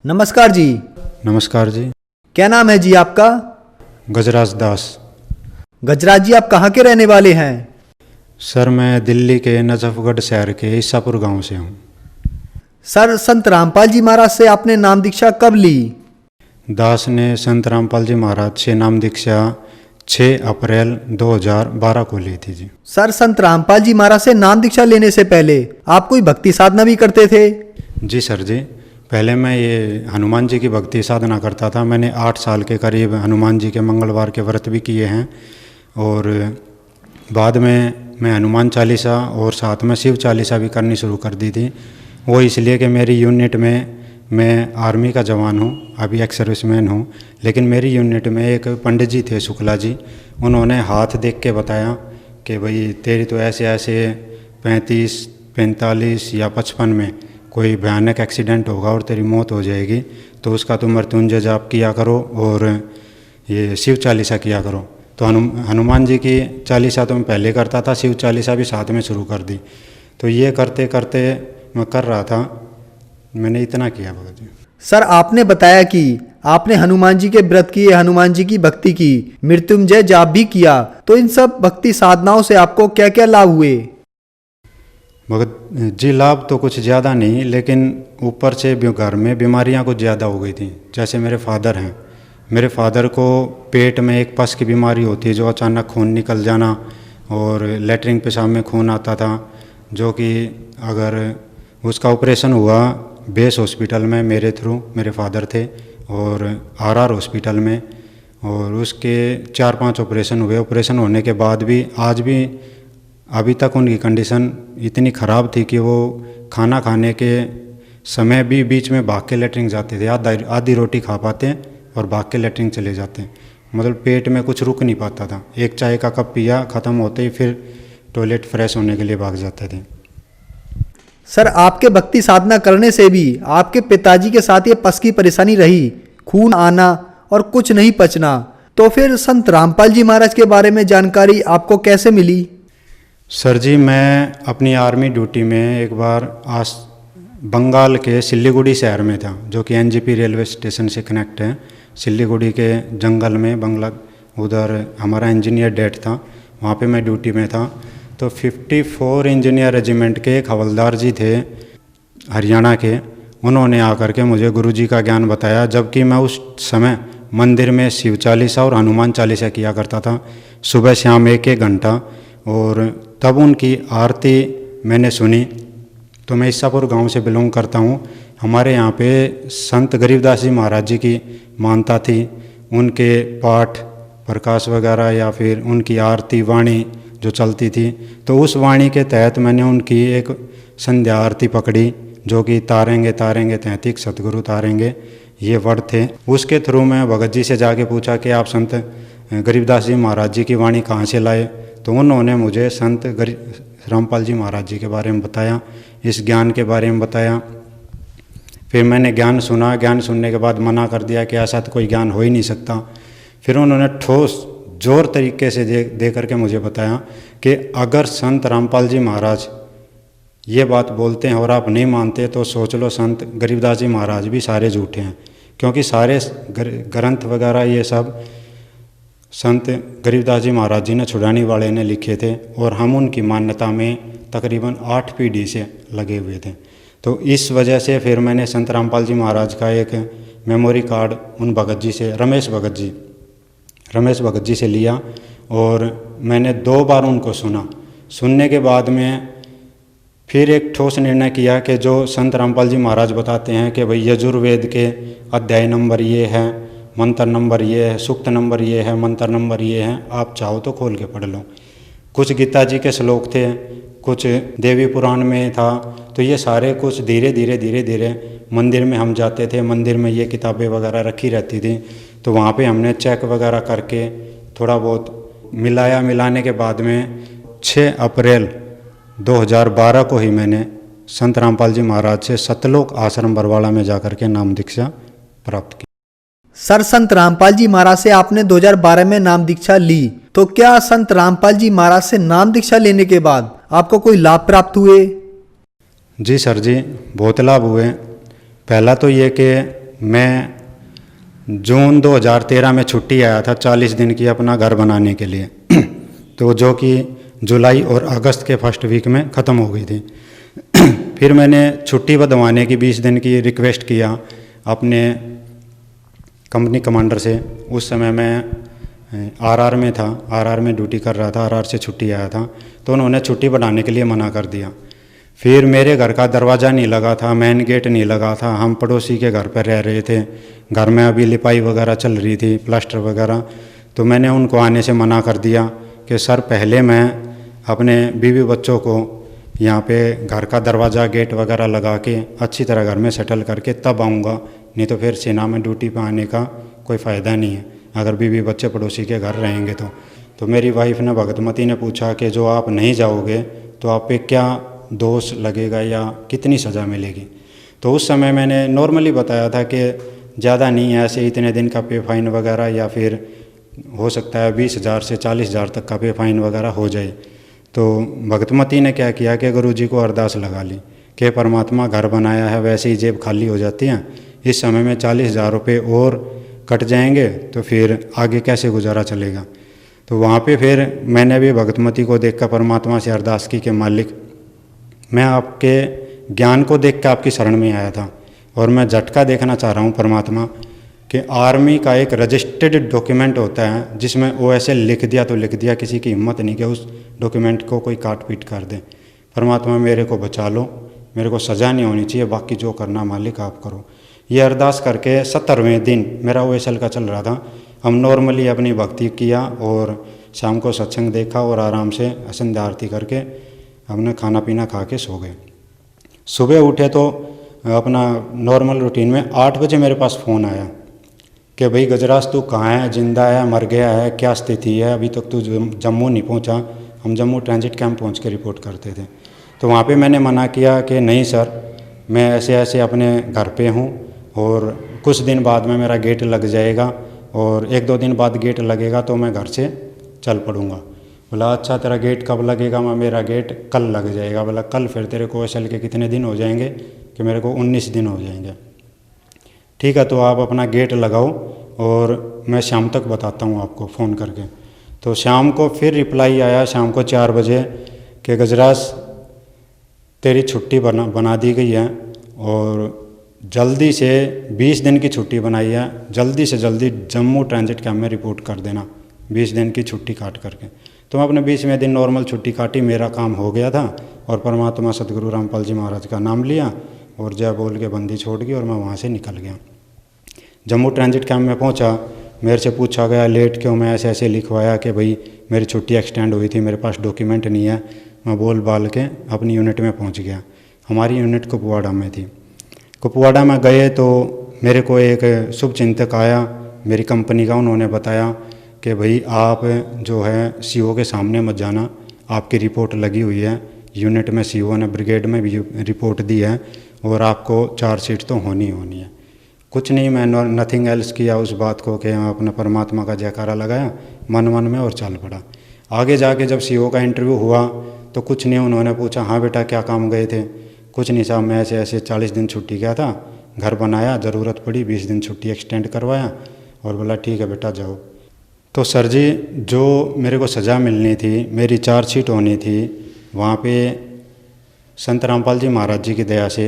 नमस्कार जी। नमस्कार जी। क्या नाम है जी आपका? गजराज दास। गजराज जी, आप कहाँ के रहने वाले हैं? सर मैं दिल्ली के नजफगढ़ शहर के ईसापुर गांव से हूँ। सर, संत रामपाल जी महाराज से आपने नाम दीक्षा कब ली? दास ने संत रामपाल जी महाराज से नाम दीक्षा 6 अप्रैल 2012 को ली थी जी। सर, संत रामपाल जी महाराज से नाम दीक्षा लेने से पहले आप कोई भक्ति साधना भी करते थे? जी सर जी, पहले मैं ये हनुमान जी की भक्ति साधना करता था। मैंने 8 साल के करीब हनुमान जी के मंगलवार के व्रत भी किए हैं और बाद में मैं हनुमान चालीसा और साथ में शिव चालीसा भी करनी शुरू कर दी थी। वो इसलिए कि मेरी यूनिट में, मैं आर्मी का जवान हूँ, अभी एक्स सर्विसमैन हूँ, लेकिन मेरी यूनिट में एक पंडित जी थे, शुक्ला जी। उन्होंने हाथ देख के बताया कि भाई तेरी तो ऐसे ऐसे 35, 45 या 55 में कोई भयानक एक्सीडेंट होगा और तेरी मौत हो जाएगी, तो उसका तुम मृत्युंजय जाप किया करो और ये शिव चालीसा किया करो। तो हनुमान जी की चालीसा तो मैं पहले करता था, शिव चालीसा भी साथ में शुरू कर दी। तो ये करते करते मैं कर रहा था, मैंने इतना किया भगत जी। सर, आपने बताया कि आपने हनुमान जी के व्रत किए, हनुमान जी की भक्ति की, मृत्युंजय जाप भी किया, तो इन सब भक्ति साधनाओं से आपको क्या क्या लाभ हुए? भगत जी, लाभ तो कुछ ज़्यादा नहीं, लेकिन ऊपर से घर में बीमारियां कुछ ज़्यादा हो गई थी। जैसे मेरे फादर हैं, मेरे फादर को पेट में एक पस की बीमारी होती है, जो अचानक खून निकल जाना और लेटरिन पेशाब में खून आता था, जो कि अगर उसका ऑपरेशन हुआ बेस हॉस्पिटल में मेरे थ्रू, मेरे फादर थे, और आरआर हॉस्पिटल में, और उसके 4-5 ऑपरेशन हुए। ऑपरेशन होने के बाद भी आज भी अभी तक उनकी कंडीशन इतनी ख़राब थी कि वो खाना खाने के समय भी बीच में भाग के लेटरिन जाते थे। आधी रोटी खा पाते हैं और भाग के लेटरिन चले जाते हैं, मतलब पेट में कुछ रुक नहीं पाता था। एक चाय का कप पिया, ख़त्म होते ही फिर टॉयलेट फ्रेश होने के लिए भाग जाते थे। सर, आपके भक्ति साधना करने से भी आपके पिताजी के साथ ये पस की परेशानी रही, खून आना और कुछ नहीं पचना, तो फिर संत रामपाल जी महाराज के बारे में जानकारी आपको कैसे मिली? सर जी, मैं अपनी आर्मी ड्यूटी में एक बार बंगाल के सिल्लीगुड़ी शहर में था, जो कि एनजेपी रेलवे स्टेशन से कनेक्ट है। सिल्लीगुड़ी के जंगल में बंगला, उधर हमारा इंजीनियर डेट था, वहाँ पे मैं ड्यूटी में था। तो 54 इंजीनियर रेजिमेंट के एक हवलदार जी थे हरियाणा के, उन्होंने आकर के मुझे गुरुजी का ज्ञान बताया, जबकि मैं उस समय मंदिर में शिव चालीसा और हनुमान चालीसा किया करता था सुबह शाम 1-1 घंटा। और तब उनकी आरती मैंने सुनी। तो मैं ईसापुर गांव से बिलोंग करता हूं। हमारे यहाँ पे संत गरीबदास जी महाराज जी की मानता थी। उनके पाठ प्रकाश वगैरह या फिर उनकी आरती वाणी जो चलती थी, तो उस वाणी के तहत मैंने उनकी एक संध्या आरती पकड़ी, जो कि तारेंगे तारेंगे तैंतिक सतगुरु तारेंगे, ये वर्ड थे। उसके थ्रू मैं भगत जी से जाके पूछा कि आप संत गरीबदास जी महाराज जी की वाणी कहाँ से लाए, तो उन्होंने मुझे संत रामपाल जी महाराज जी के बारे में बताया, इस ज्ञान के बारे में बताया। फिर मैंने ज्ञान सुना, ज्ञान सुनने के बाद मना कर दिया कि ऐसा तो कोई ज्ञान हो ही नहीं सकता। फिर उन्होंने ठोस जोर तरीके से दे करके मुझे बताया कि अगर संत रामपाल जी महाराज ये बात बोलते हैं और आप नहीं मानते, तो सोच लो संत गरीबदास जी महाराज भी सारे झूठे हैं, क्योंकि सारे ग्रंथ वगैरह ये सब संत गरीबदास जी महाराज जी ने छुड़ानी वाले ने लिखे थे, और हम उनकी मान्यता में तकरीबन 8 पीढ़ी से लगे हुए थे। तो इस वजह से फिर मैंने संत रामपाल जी महाराज का एक मेमोरी कार्ड उन भगत जी से, रमेश भगत जी से लिया, और मैंने 2 बार उनको सुना। सुनने के बाद में फिर एक ठोस निर्णय किया कि जो संत रामपाल जी महाराज बताते हैं कि भाई यजुर्वेद के अध्याय नंबर ये है, मंत्र नंबर ये है, सूक्त नंबर ये है, मंत्र नंबर ये है, आप चाहो तो खोल के पढ़ लो। कुछ गीता जी के श्लोक थे, कुछ देवी पुराण में था। तो ये सारे कुछ धीरे धीरे मंदिर में हम जाते थे, मंदिर में ये किताबें वगैरह रखी रहती थी, तो वहाँ पे हमने चेक वगैरह करके थोड़ा बहुत मिलाने के बाद में 6 अप्रैल 2012 को ही मैंने संत रामपाल जी महाराज से सतलोक आश्रम बरवाड़ा में जाकर के नाम दीक्षा प्राप्त की। सर, संत रामपाल जी महाराज से आपने 2012 में नाम दीक्षा ली, तो क्या संत रामपाल जी महाराज से नाम दीक्षा लेने के बाद आपको कोई लाभ प्राप्त हुए? जी सर जी, बहुत लाभ हुए। पहला तो ये कि मैं जून 2013 में छुट्टी आया था 40 दिन की अपना घर बनाने के लिए तो जो कि जुलाई और अगस्त के फर्स्ट वीक में ख़त्म हो गई थी। फिर मैंने छुट्टी बढ़वाने की 20 दिन की रिक्वेस्ट किया अपने कंपनी कमांडर से। उस समय मैं आरआर में था, आरआर में ड्यूटी कर रहा था, आरआर से छुट्टी आया था, तो उन्होंने छुट्टी बढ़ाने के लिए मना कर दिया। फिर मेरे घर का दरवाज़ा नहीं लगा था, मेन गेट नहीं लगा था, हम पड़ोसी के घर पर रह रहे थे, घर में अभी लिपाई वगैरह चल रही थी, प्लास्टर वगैरह। तो मैंने उनको आने से मना कर दिया कि सर पहले मैं अपने बीवी बच्चों को यहाँ पे घर का दरवाज़ा गेट वगैरह लगा के अच्छी तरह घर में सेटल करके तब आऊँगा, नहीं तो फिर सेना में ड्यूटी पर आने का कोई फ़ायदा नहीं है अगर बीवी बच्चे पड़ोसी के घर रहेंगे तो मेरी वाइफ ने भगतमती ने पूछा कि जो आप नहीं जाओगे तो आप पे क्या दोष लगेगा या कितनी सज़ा मिलेगी। तो उस समय मैंने नॉर्मली बताया था कि ज़्यादा नहीं है, ऐसे इतने दिन का पे फाइन वगैरह, या फिर हो सकता है 20,000 से 40,000 तक का पे फाइन वगैरह हो जाए। तो भगतमती ने क्या किया कि गुरुजी को अरदास लगा ली कि परमात्मा घर बनाया है, वैसे ही जेब खाली हो जाती है, इस समय में 40,000 रुपये और कट जाएंगे तो फिर आगे कैसे गुजारा चलेगा। तो वहाँ पे फिर मैंने भी भगतमती को देखकर परमात्मा से अरदास की कि मालिक मैं आपके ज्ञान को देख कर आपकी शरण में आया था और मैं झटका देखना चाह रहा हूँ परमात्मा कि आर्मी का एक रजिस्टर्ड डॉक्यूमेंट होता है जिसमें OSL लिख दिया तो लिख दिया, किसी की हिम्मत नहीं कि उस डॉक्यूमेंट को कोई काट पीट कर दे। परमात्मा मेरे को बचा लो, मेरे को सज़ा नहीं होनी चाहिए, बाकी जो करना मालिक आप करो। ये अरदास करके 70वें दिन मेरा OSL का चल रहा था। हम नॉर्मली अपनी भक्ति किया और शाम को सत्संग देखा और आराम से संध्या आरती करके हमने खाना पीना खा के सो गए। सुबह उठे तो अपना नॉर्मल रूटीन में 8 बजे मेरे पास फ़ोन आया कि भाई गजराज तू कहाँ है, जिंदा है, मर गया है, क्या स्थिति है, अभी तक तू जम्मू नहीं पहुँचा। हम जम्मू ट्रांजिट कैंप पहुँच के रिपोर्ट करते थे। तो वहाँ पे मैंने मना किया कि नहीं सर, मैं ऐसे ऐसे अपने घर पे हूँ और कुछ दिन बाद में मेरा गेट लग जाएगा और 1-2 दिन बाद गेट लगेगा तो मैं घर से चल पड़ूँगा। बोला अच्छा तेरा गेट कब लगेगा? मैं मेरा गेट कल लग जाएगा। बोला कल? फिर तेरे को OSL के कितने दिन हो जाएंगे? कि मेरे को 19 दिन हो जाएंगे। ठीक है तो आप अपना गेट लगाओ और मैं शाम तक बताता हूँ आपको फ़ोन करके। तो शाम को फिर रिप्लाई आया शाम को 4 बजे कि गजराज तेरी छुट्टी बना दी गई है और जल्दी से 20 दिन की छुट्टी बनाई है, जल्दी से जल्दी जम्मू ट्रांजिट कैंप में रिपोर्ट कर देना 20 दिन की छुट्टी काट करके। तो मैं अपने 20वें दिन नॉर्मल छुट्टी काटी, मेरा काम हो गया था और परमात्मा सदगुरु रामपाल जी महाराज का नाम लिया और जय बोल के बंदी छोड़ गई और मैं वहाँ से निकल गया। जम्मू ट्रांजिट कैंप में पहुँचा, मेरे से पूछा गया लेट क्यों? मैं ऐसे ऐसे लिखवाया कि भाई मेरी छुट्टी एक्सटेंड हुई थी, मेरे पास डॉक्यूमेंट नहीं है। मैं बोल बाल के अपनी यूनिट में पहुँच गया। हमारी यूनिट कुपवाड़ा में थी। कुपवाड़ा में गए तो मेरे को एक शुभ चिंतक आया मेरी कंपनी का, उन्होंने बताया कि भाई आप जो है CO के सामने मत जाना, आपकी रिपोर्ट लगी हुई है यूनिट में, CO ने ब्रिगेड में भी रिपोर्ट दी है और आपको चार्जशीट तो होनी है। कुछ नहीं, मैं नथिंग एल्स किया उस बात को कि मैं अपने परमात्मा का जयकारा लगाया मन में और चल पड़ा। आगे जाके जब CO का इंटरव्यू हुआ तो कुछ नहीं, उन्होंने पूछा हाँ बेटा क्या काम गए थे? कुछ नहीं साहब, मैं ऐसे ऐसे 40 दिन छुट्टी गया था, घर बनाया, ज़रूरत पड़ी 20 दिन छुट्टी एक्सटेंड करवाया और बोला ठीक है बेटा जाओ। तो सर जी जो मेरे को सज़ा मिलनी थी, मेरी चार्जशीट होनी थी, वहाँ पे संत रामपाल जी महाराज जी की दया से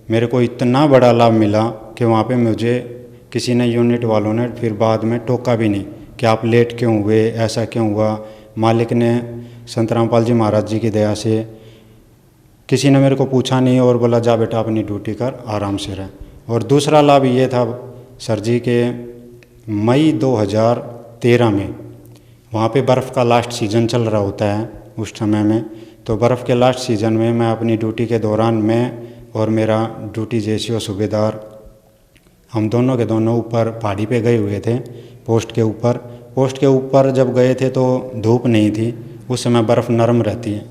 मेरे को इतना बड़ा लाभ मिला कि वहाँ पे मुझे किसी ने यूनिट वालों ने फिर बाद में टोका भी नहीं कि आप लेट क्यों हुए, ऐसा क्यों हुआ। मालिक ने संत रामपाल जी महाराज जी की दया से किसी ने मेरे को पूछा नहीं और बोला जा बेटा अपनी ड्यूटी कर, आराम से रह। और दूसरा लाभ ये था सर जी के मई 2013 में वहाँ पे बर्फ़ का लास्ट सीज़न चल रहा होता है उस समय में। तो बर्फ़ के लास्ट सीज़न में मैं अपनी ड्यूटी के दौरान मैं और मेरा ड्यूटी JCO सूबेदार हम दोनों के दोनों ऊपर पहाड़ी पे गए हुए थे पोस्ट के ऊपर। पोस्ट के ऊपर जब गए थे तो धूप नहीं थी, उस समय बर्फ़ नरम रहती है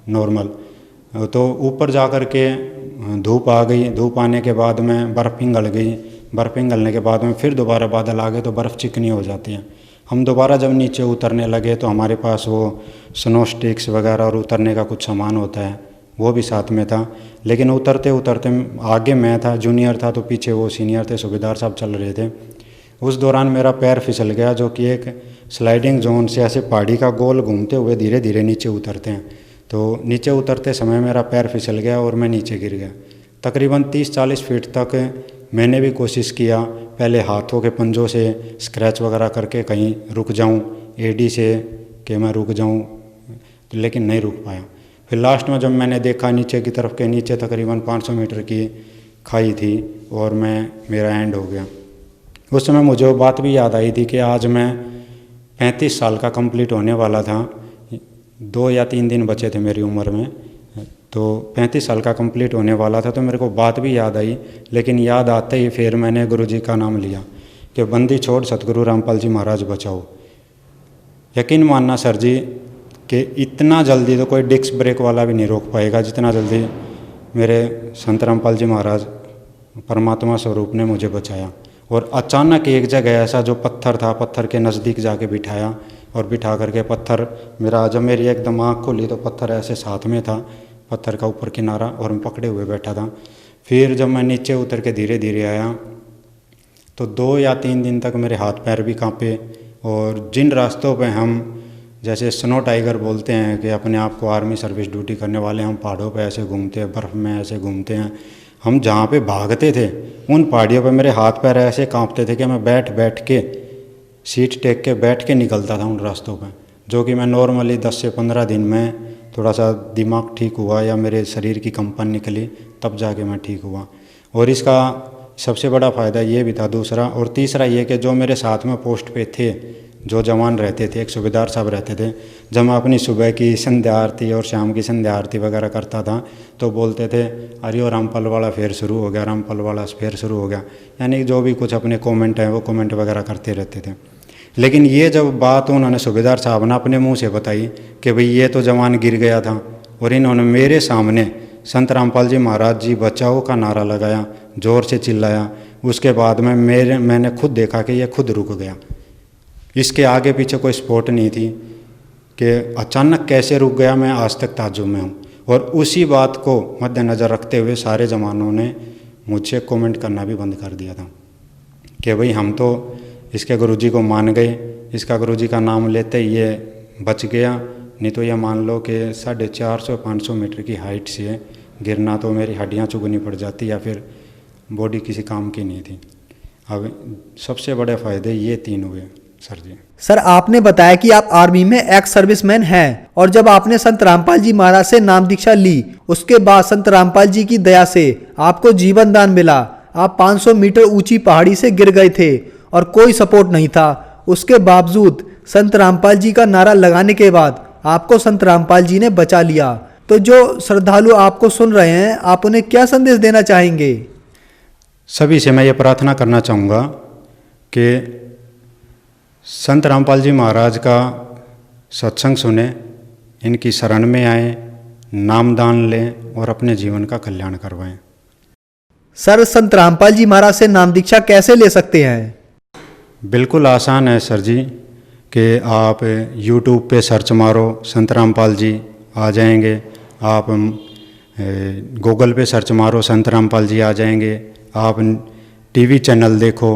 नॉर्मल। तो ऊपर जा कर के धूप आ गई, धूप आने के बाद में बर्फ़ पिघल गई, बर्फ़ पिघलने के बाद में फिर दोबारा बादल आ गए तो बर्फ़ चिकनी हो जाती है। हम दोबारा जब नीचे उतरने लगे तो हमारे पास वो स्नो स्टिक्स वगैरह और उतरने का कुछ सामान होता है वो भी साथ में था। लेकिन उतरते उतरते आगे मैं था, जूनियर था, तो पीछे वो सीनियर थे, सूबेदार साहब चल रहे थे। उस दौरान मेरा पैर फिसल गया, जो कि एक स्लाइडिंग जोन से ऐसे पहाड़ी का गोल घूमते हुए धीरे धीरे नीचे उतरते हैं। तो नीचे उतरते समय मेरा पैर फिसल गया और मैं नीचे गिर गया। तकरीबन 30-40 फीट तक मैंने भी कोशिश किया, पहले हाथों के पंजों से स्क्रैच वगैरह करके कहीं रुक जाऊं, एडी से कि मैं रुक जाऊं, लेकिन नहीं रुक पाया। फिर लास्ट में जब मैंने देखा नीचे की तरफ के नीचे तकरीबन 500 मीटर की खाई थी और मेरा एंड हो गया। उस समय मुझे वो बात भी याद आई थी कि आज मैं 35 साल का कंप्लीट होने वाला था। 2 या 3 दिन बचे थे मेरी उम्र में, तो 35 साल का कंप्लीट होने वाला था। तो मेरे को बात भी याद आई, लेकिन याद आते ही फिर मैंने गुरुजी का नाम लिया कि बंदी छोड़ सतगुरु रामपाल जी महाराज बचाओ। यकीन मानना सर जी कि इतना जल्दी तो कोई डिस्क ब्रेक वाला भी नहीं रोक पाएगा जितना जल्दी मेरे संत रामपाल जी महाराज परमात्मा स्वरूप ने मुझे बचाया। और अचानक एक जगह ऐसा जो पत्थर था, पत्थर के नज़दीक जाके बिठाया और बिठा करके पत्थर मेरा, जब मेरी एकदम आँख खुली तो पत्थर ऐसे साथ में था, पत्थर का ऊपर किनारा, और मैं पकड़े हुए बैठा था। फिर जब मैं नीचे उतर के धीरे धीरे आया तो 2 या 3 दिन तक मेरे हाथ पैर भी कांपे। और जिन रास्तों पे हम जैसे स्नो टाइगर बोलते हैं कि अपने आप को आर्मी सर्विस ड्यूटी करने वाले, हम पहाड़ों पे ऐसे घूमते हैं, बर्फ़ में ऐसे घूमते हैं, हम जहाँ पे भागते थे उन पहाड़ियों पे मेरे हाथ पैर ऐसे कांपते थे कि मैं बैठ के सीट टेक के बैठ के निकलता था उन रास्तों पे, जो कि मैं नॉर्मली 10 से 15 दिन में थोड़ा सा दिमाग ठीक हुआ या मेरे शरीर की कंपन निकली, तब जाके मैं ठीक हुआ। और इसका सबसे बड़ा फ़ायदा ये भी था दूसरा। और तीसरा ये कि जो मेरे साथ में पोस्ट पे थे, जो जवान रहते थे, एक सूबेदार साहब रहते थे, जब मैं अपनी सुबह की संध्या आरती और शाम की संध्या आरती वगैरह करता था तो बोलते थे, अरे वो रामपाल वाला फिर शुरू हो गया, रामपाल वाला फिर शुरू हो गया, यानी जो भी कुछ अपने कमेंट हैं वो कमेंट वगैरह करते रहते थे। लेकिन ये जब बात उन्होंने सूबेदार साहब ने अपने मुंह से बताई कि भाई ये तो जवान गिर गया था, और इन्होंने मेरे सामने संत रामपाल जी महाराज जी बचाओ का नारा लगाया, ज़ोर से चिल्लाया, उसके बाद में मैंने खुद देखा कि ये खुद रुक गया। इसके आगे पीछे कोई स्पॉट नहीं थी कि अचानक कैसे रुक गया, मैं आज तक ताज्जुब में हूँ। और उसी बात को मद्देनज़र रखते हुए सारे जवानों ने मुझसे कमेंट करना भी बंद कर दिया था कि भाई हम तो इसके गुरुजी को मान गए, इसका गुरुजी का नाम लेते ही ये बच गया, नहीं तो ये मान लो कि 450-500 मीटर की हाइट से गिरना तो मेरी हड्डियाँ चुगनी पड़ जाती या फिर बॉडी किसी काम की नहीं थी। अब सबसे बड़े फ़ायदे ये 3 हुए सर जी। सर, आपने बताया कि आप आर्मी में एक्स सर्विसमैन हैं, और जब आपने संत रामपाल जी महाराज से नाम दीक्षा ली, उसके बाद संत रामपाल जी की दया से आपको जीवन दान मिला। आप 500 मीटर ऊंची पहाड़ी से गिर गए थे और कोई सपोर्ट नहीं था। उसके बावजूद संत रामपाल जी का नारा लगाने के बाद आपको संत रामपाल जी ने बचा लिया। तो जो श्रद्धालु आपको सुन रहे हैं, आप उन्हें क्या संदेश देना चाहेंगे? सभी से मैं ये प्रार्थना करना चाहूँगा कि संत रामपाल जी महाराज का सत्संग सुने, इनकी शरण में आए, नामदान लें और अपने जीवन का कल्याण करवाएं। सर, संत रामपाल जी महाराज से नाम दीक्षा कैसे ले सकते हैं? बिल्कुल आसान है सर जी कि आप यूट्यूब पे सर्च मारो, संत रामपाल जी आ जाएंगे। आप गूगल पे सर्च मारो, संत रामपाल जी आ जाएंगे। आप टीवी चैनल देखो,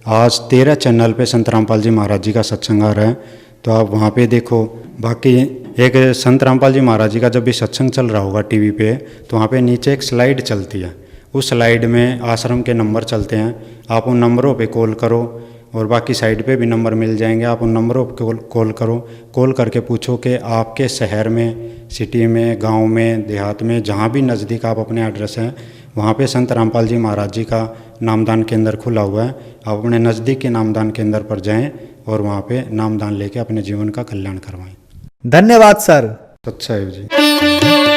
आज 13 चैनल पे संत रामपाल जी महाराज जी का सत्संग आ रहा है, तो आप वहाँ पे देखो। बाकी एक संत रामपाल जी महाराज जी का जब भी सत्संग चल रहा होगा टीवी पे, तो वहाँ पे नीचे एक स्लाइड चलती है, उस स्लाइड में आश्रम के नंबर चलते हैं। आप उन नंबरों पे कॉल करो, और बाकी साइड पे भी नंबर मिल जाएंगे, आप उन नंबरों पे कॉल करो। कॉल करके पूछो कि आपके शहर में, सिटी में, गांव में, देहात में, जहां भी नज़दीक आप अपने एड्रेस हैं, वहां पे संत रामपाल जी महाराज जी का नामदान केंद्र खुला हुआ है। आप अपने नज़दीक के नामदान केंद्र पर जाएं और वहां पे नामदान लेके अपने जीवन का कल्याण करवाएं। धन्यवाद सर। सत्साहिब जी।